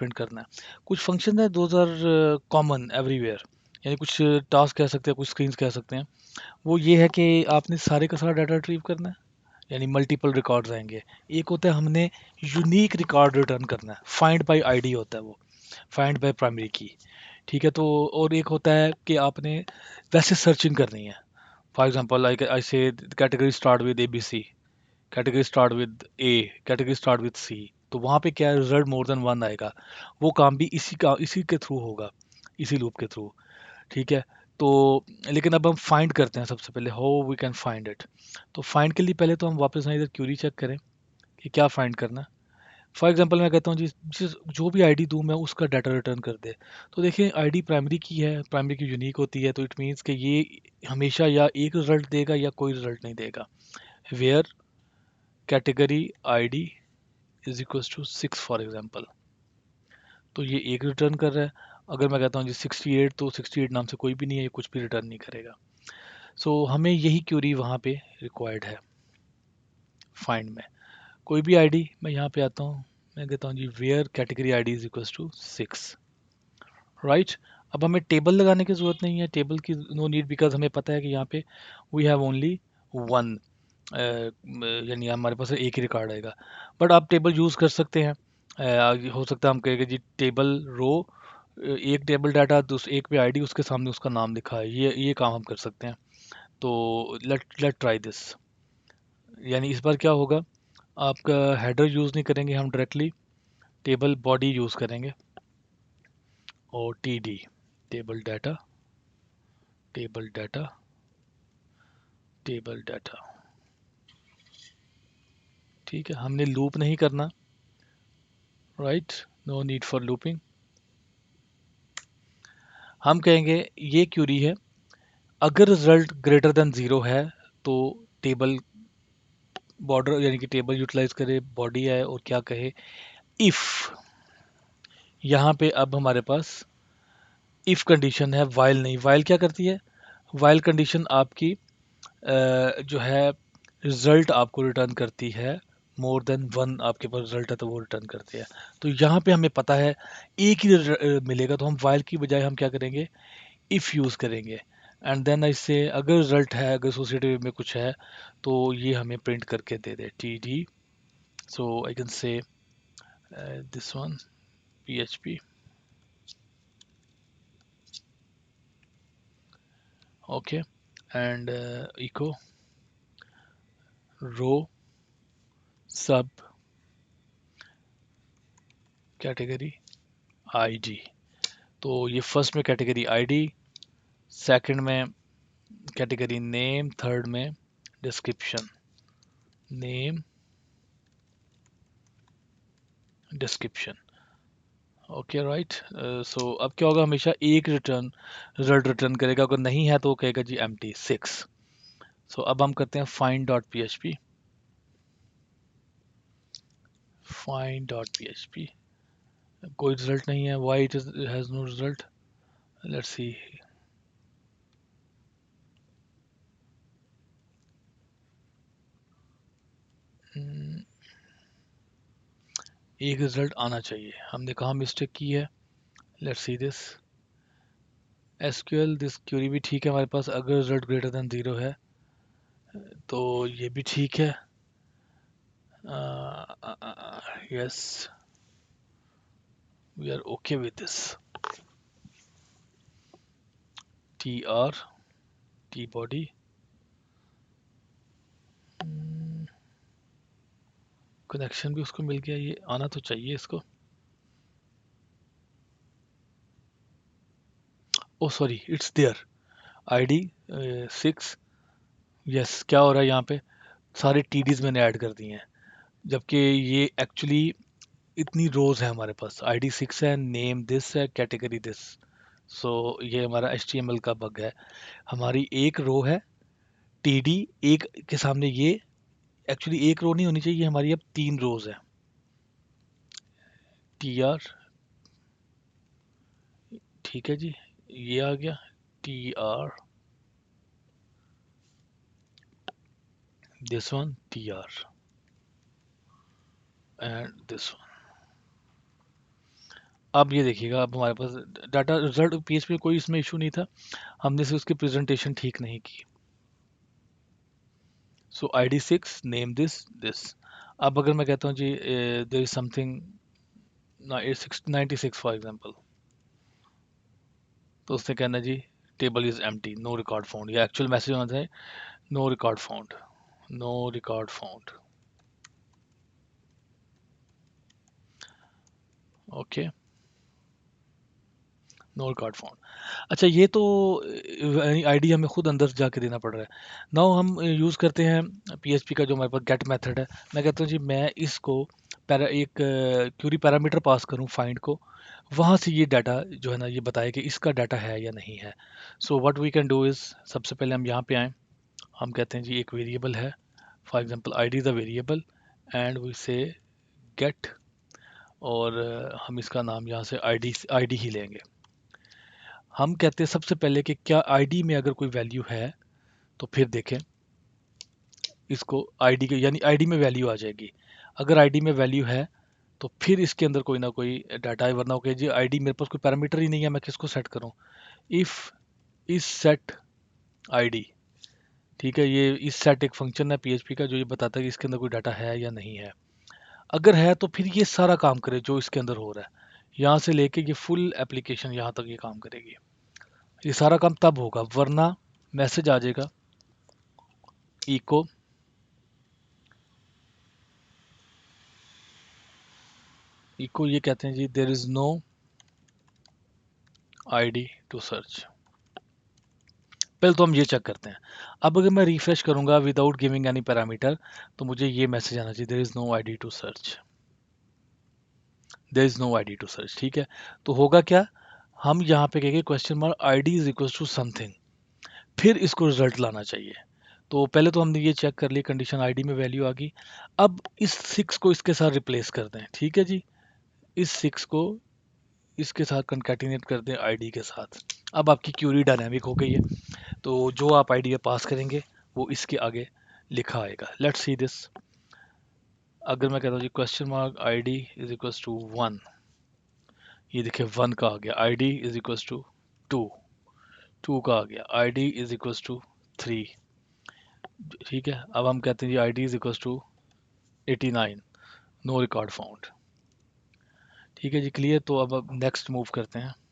Print करना है। कुछ फंक्शन है दोज आर कॉमन एवरीवेयर, यानी कुछ टास्क कह सकते हैं, कुछ स्क्रीन्स कह सकते हैं। वो ये है कि आपने सारे का सारा डाटा रिट्रीव करना है, यानी मल्टीपल रिकॉर्ड्स आएंगे। एक होता है हमने यूनिक रिकॉर्ड रिटर्न करना है, फाइंड बाय आईडी होता है वो, फाइंड बाय प्राइमरी की। ठीक है, तो और एक होता है कि आपने वैसे सर्चिंग करनी है। For example I say category start with A B C, category start with A, category start with C, तो वहाँ पे क्या है, रिजल्ट मोर देन वन आएगा। वो काम भी इसी के थ्रू होगा, इसी लूप के थ्रू। ठीक है, तो लेकिन अब हम फाइंड करते हैं सबसे पहले, how we can find it. तो फाइंड के लिए पहले तो हम वापस ना इधर क्यूरी चेक करें कि क्या फाइंड करना है। फॉर एग्जांपल मैं कहता हूँ जिस जो भी आईडी दूँ मैं उसका डाटा रिटर्न कर दे। तो देखिए आईडी प्राइमरी की है, प्राइमरी की यूनिक होती है, तो इट मीन्स कि ये हमेशा या एक रिजल्ट देगा या कोई रिजल्ट नहीं देगा। Where category ID is equals to 6 for example, तो ये एक रिटर्न कर रहा है। अगर मैं कहता हूँ जी 68, तो 68 नाम से कोई भी नहीं है, ये कुछ भी रिटर्न नहीं करेगा। सो हमें यही क्यूरी वहाँ पे रिक्वायर्ड है फाइंड में। कोई भी आईडी, मैं यहाँ पे आता हूँ, मैं कहता हूँ जी where category ID is equals to 6, right. अब हमें टेबल लगाने की ज़रूरत नहीं है, टेबल की नो नीड, बिकॉज हमें पता है कि यहाँ पे वी हैव ओनली वन, यानी हमारे पास एक ही रिकॉर्ड आएगा। बट आप टेबल यूज़ कर सकते हैं। हो सकता है हम कहेंगे जी टेबल रो, एक टेबल डाटा, एक पे आईडी, उसके सामने उसका नाम लिखा है, ये काम हम कर सकते हैं। तो लेट लेट ट्राई दिस। यानी इस बार क्या होगा, आपका हेडर यूज़ नहीं करेंगे हम, डायरेक्टली टेबल बॉडी यूज़ करेंगे, और T D, table data, table data, table data. ठीक है, हमने लूप नहीं करना, right, no need for looping. हम कहेंगे ये क्यूरी है, अगर रिजल्ट ग्रेटर देन ज़ीरो है तो टेबल बॉर्डर, यानी कि टेबल यूटिलाइज करे, बॉडी आए और क्या कहे, इफ़। यहाँ पे अब हमारे पास इफ़ कंडीशन है, वाइल नहीं। वाइल क्या करती है, वाइल कंडीशन आपकी जो है रिजल्ट आपको रिटर्न करती है, मोर देन वन आपके पास रिजल्ट है तो वो रिटर्न करती है। तो यहाँ पे हमें पता है एक ही मिलेगा, तो हम वाइल की बजाय हम क्या करेंगे, इफ़ यूज़ करेंगे। एंड देन इससे अगर रिजल्ट है, अगर एसोसिएटिव में कुछ है, तो ये हमें प्रिंट करके दे दे, T D. So I can say this one, P H P, okay, and echo row sub category ID. तो ये फर्स्ट में कैटेगरी आईडी, सेकंड में कैटेगरी नेम, थर्ड में description, name description. Okay right. So अब क्या होगा, हमेशा एक रिटर्न रिजल्ट रिटर्न करेगा, अगर नहीं है तो वो कहेगा जी एम्प्टी 6। सो अब हम करते हैं find dot P H P, find dot P H P, कोई रिजल्ट नहीं है, why it has no result, let's see. एक रिजल्ट आना चाहिए, हमने कहाँ मिस्टेक की है, let's see this. SQL this query भी ठीक है हमारे पास, अगर रिजल्ट ग्रेटर देन ज़ीरो है तो ये भी ठीक है। Yes, we are okay with this. T R, T body, connection भी उसको मिल गया, ये आना तो चाहिए इसको। Oh sorry, it's there, ID 6। Yes, क्या हो रहा है यहाँ पे, सारे टीडीज मैंने ऐड कर दिए हैं, जबकि ये एक्चुअली इतनी रोज है हमारे पास, आईडी 6 है, नेम दिस है, कैटेगरी दिस। सो ये हमारा एच का बग है, हमारी एक रो है टीडी, एक के सामने ये, एक्चुअली एक रो नहीं होनी चाहिए हमारी, अब 3 रोज है। टी आर, ठीक है जी, ये आ गया, T R, this one T R, and this one. अब ये देखिएगा, अब हमारे पास डाटा रिजल्ट पीएचपी में कोई इसमें इशू नहीं था, हमने सिर्फ उसकी प्रेजेंटेशन ठीक नहीं की। So ID6 name this. अब अगर मैं कहता हूँ जी there is something 96 for example, तो उसने कहना जी table is empty, no record found, या एक्चुअल मैसेज होना चाहिए no record found, no record found. Okay, no record found. अच्छा, ये तो आईडी हमें खुद अंदर जाके देना पड़ रहा है। नाउ हम यूज़ करते हैं पीएचपी का जो हमारे पास गेट मेथड है। मैं कहता हूँ जी मैं इसको एक क्यूरी पैरामीटर पास करूँ फाइंड को, वहाँ से ये डाटा जो है ना ये बताए कि इसका डाटा है या नहीं है। So what we can do is, सबसे पहले हम यहाँ पे आएँ, हम कहते हैं जी एक वेरिएबल है, for example ID is a variable, and we say get, और हम इसका नाम यहाँ से आईडी आईडी ही लेंगे। हम कहते हैं सबसे पहले कि क्या आईडी में अगर कोई वैल्यू है तो फिर देखें इसको आईडी के, यानी आईडी में वैल्यू आ जाएगी। अगर आईडी में वैल्यू है तो फिर इसके अंदर कोई ना कोई डाटा है, वरना ओके जी आईडी मेरे पास कोई पैरामीटर ही नहीं है, मैं किसको सेट करूं। इफ इस सेट आईडी, ठीक है, ये इस सेट एक फंक्शन है पीएचपी का जो ये बताता है कि इसके अंदर कोई डाटा है या नहीं है। अगर है तो फिर ये सारा काम करे जो इसके अंदर हो रहा है, यहाँ से लेके ये फुल एप्लीकेशन यहाँ तक ये काम करेगी। ये सारा काम तब होगा, वरना मैसेज आ जाएगा इको, इको ये कहते हैं जी there is no ID to search. पहले तो हम ये चेक करते हैं। अब अगर मैं रिफ्रेश करूंगा विदाउट गिविंग एनी पैरामीटर, तो मुझे ये मैसेज आना चाहिए there is no ID to search, there is no ID to search. ठीक है, तो होगा क्या, हम यहाँ पे कहेंगे question mark ID is equal to something, फिर इसको रिजल्ट लाना चाहिए। तो पहले तो हमने ये चेक कर लिया, कंडीशन आईडी में वैल्यू आ गई। अब इस 6 को इसके साथ रिप्लेस कर दें, ठीक है जी, इस 6 को इसके साथ कंकैटिनेट कर दें आईडी के साथ। अब आपकी क्यूरी डायनामिक हो गई है, तो जो आप आईडी पास करेंगे वो इसके आगे लिखा आएगा। Let's see this. अगर मैं कहता हूँ जी question mark ID is equals to 1, ये देखिए 1 का आ गया, आईडी इज इक्वल्स टू 2, 2 का आ गया, आईडी इज इक्वल्स टू 3। ठीक है, अब हम कहते हैं जी ID is equals to 89, no record found. ठीक है जी, क्लियर। तो अब नेक्स्ट मूव करते हैं।